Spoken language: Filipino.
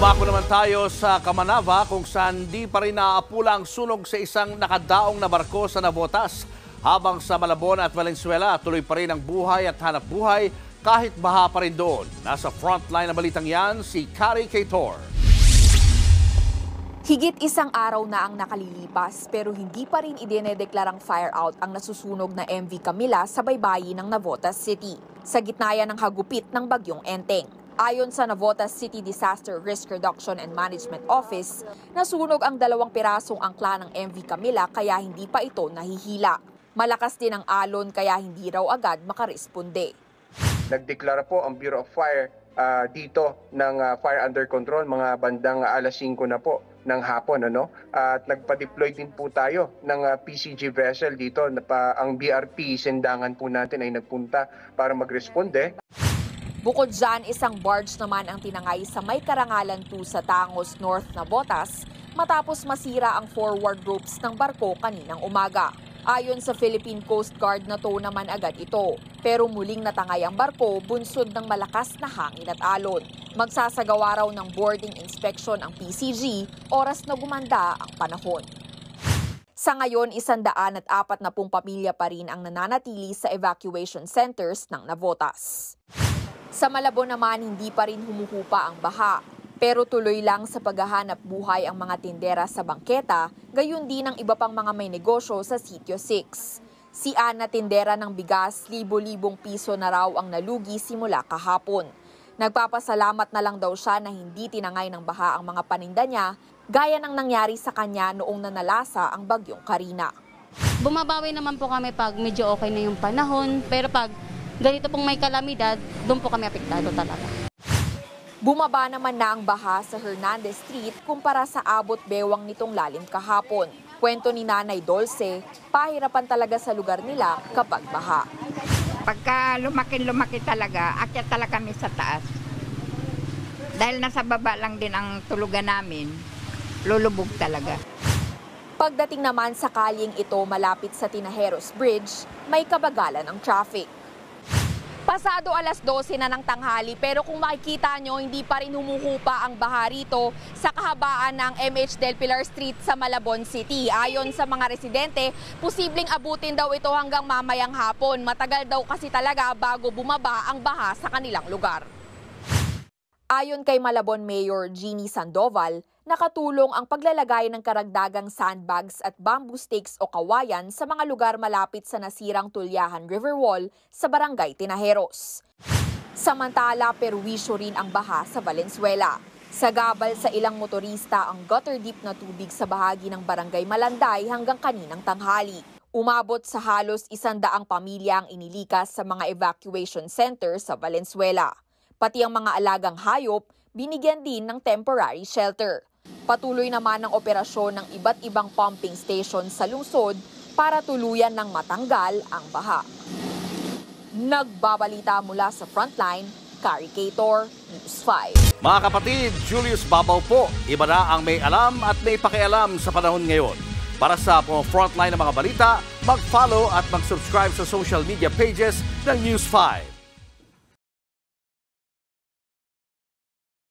Dumako naman tayo sa Kamanava kung saan di pa rin naapula ang sunog sa isang nakadaong na barko sa Navotas. Habang sa Malabon at Valenzuela, tuloy pa rin ang buhay at hanap buhay kahit baha pa rin doon. Nasa frontline na balitang yan, si Kari Kaitor. Higit isang araw na ang nakalilipas pero hindi pa rin idinedeklarang fire out ang nasusunog na MV Camila sa baybayin ng Navotas City. Sa gitna yan ng hagupit ng bagyong Enteng. Ayon sa Navotas City Disaster Risk Reduction and Management Office, nasunog ang 2 pirasong angkla ng MV Camila kaya hindi pa ito nahihila. Malakas din ang alon kaya hindi raw agad makaresponde. Nagdeklara po ang Bureau of Fire dito ng fire under control mga bandang 5:00 na po ng hapon, At nagpa-deploy din po tayo ng PCG vessel dito. Ang BRP Sendangan po natin ay nagpunta para magresponde. Bukod dyan, isang barge naman ang tinangay sa may karangalan 2 sa Tangos, North Navotas matapos masira ang forward ropes ng barko kaninang umaga. Ayon sa Philippine Coast Guard, nato naman agad ito. Pero muling natangay ang barko bunsod ng malakas na hangin at alon. Magsasagawa raw ng boarding inspection ang PCG oras na gumanda ang panahon. Sa ngayon, 140 pamilya pa rin ang nananatili sa evacuation centers ng Navotas. Sa Malabon naman, hindi pa rin humuhupa ang baha. Pero tuloy lang sa paghahanap buhay ang mga tindera sa bangketa, gayon din ang iba pang mga may negosyo sa Sitio 6. Si Ana, tindera ng bigas, libo-libong piso na raw ang nalugi simula kahapon. Nagpapasalamat na lang daw siya na hindi tinangay ng baha ang mga paninda niya, gaya ng nangyari sa kanya noong nanalasa ang bagyong Karina. Bumabawi naman po kami pag medyo okay na yung panahon, pero pag ganito pong may kalamidad, doon po kami apektado talaga. Bumaba naman na ang baha sa Hernandez Street kumpara sa abot bewang nitong lalim kahapon. Kwento ni Nanay Dolce, pahirapan talaga sa lugar nila kapag baha. Pagka lumaki talaga, akyat talaga kami sa taas. Dahil nasa baba lang din ang tulugan namin, lulubog talaga. Pagdating naman sa kalyeng ito malapit sa Tinajeros Bridge, may kabagalan ang traffic. Pasado 12:00 na ng tanghali pero kung makikita nyo, hindi pa rin humuhupa ang baha rito sa kahabaan ng MH Del Pilar Street sa Malabon City. Ayon sa mga residente, posibleng abutin daw ito hanggang mamayang hapon. Matagal daw kasi talaga bago bumaba ang baha sa kanilang lugar. Ayon kay Malabon Mayor Jeannie Sandoval, nakatulong ang paglalagay ng karagdagang sandbags at bamboo stakes o kawayan sa mga lugar malapit sa nasirang Tulyahan River Wall sa Barangay Tinajeros. Samantala, perwisyo rin ang baha sa Valenzuela. Sagabal sa ilang motorista ang gutter deep na tubig sa bahagi ng Barangay Malanday hanggang kaninang tanghali. Umabot sa halos 100 pamilya ang inilikas sa mga evacuation center sa Valenzuela. Pati ang mga alagang hayop, binigyan din ng temporary shelter. Patuloy naman ang operasyon ng iba't ibang pumping station sa lungsod para tuluyan ng matanggal ang baha. Nagbabalita mula sa Frontline, Kari Kaitor, News 5. Mga kapatid, Julius Babaw po. Iba na ang may alam at may pakialam sa panahon ngayon. Para sa Frontline ng mga balita, mag-follow at mag-subscribe sa social media pages ng News 5.